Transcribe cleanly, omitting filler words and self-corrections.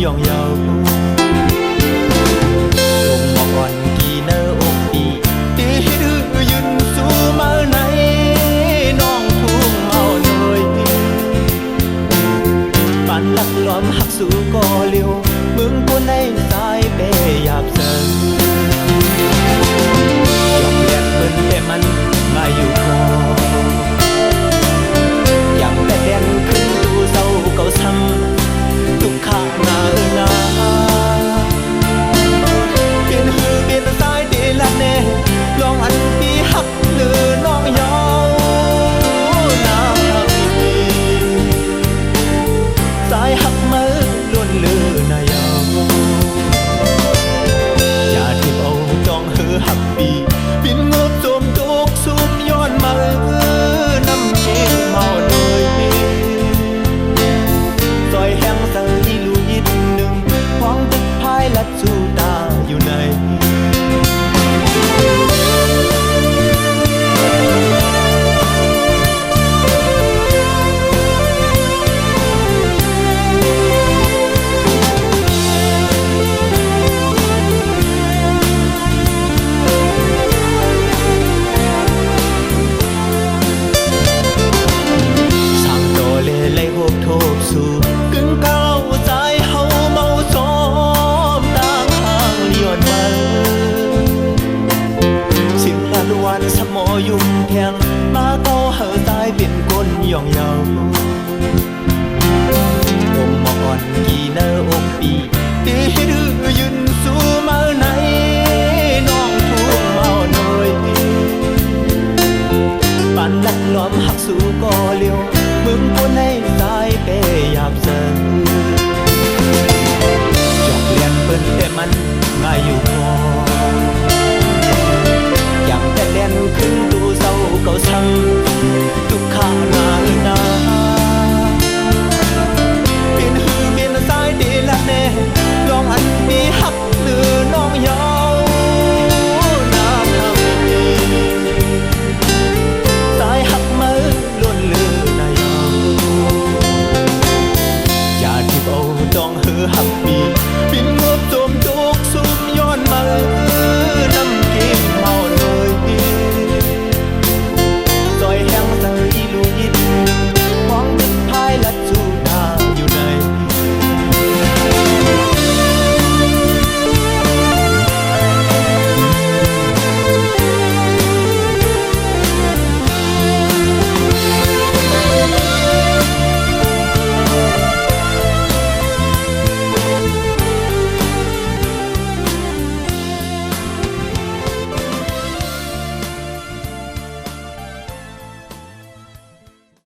ย่องเยาลงมาอ่อนกี่เนออกดีตีดื้อยืนสู้มาไหนน้องทุ่งเอาหน่อยปานลักล้อมหักสู้ก่อเลี้ยวมึงกูในสายเปอยากเสนยอมแลกเบิ้นแต่มันมาอยู่พออยากแต่แดนขึ้นดูเศร้าเก่าซ้ำทุกข้างาเปลี่ยนหือเปลี่ยนสายดีละเน่ลองอันปีหักหรือน้องยาวน้ำสายหักมือล้วนลือนายาวอย่าทิพเอาจองหือหักปีบินงบโจมตุกซุ่มย้อนมาน้ำชีเมาหน่อยซอยแห้งสั่งอีลูยิดหนึ่งควางตึกพายลัดสู่ตาอยู่ในสู่กึ่งเก้าใจเฮาเมาซ้อมต่างห่างเลี้ยนมาสิ่งละล้วนสมอยุ่งแทงมาเก้าเฮาตายเป็นคนย่องเยา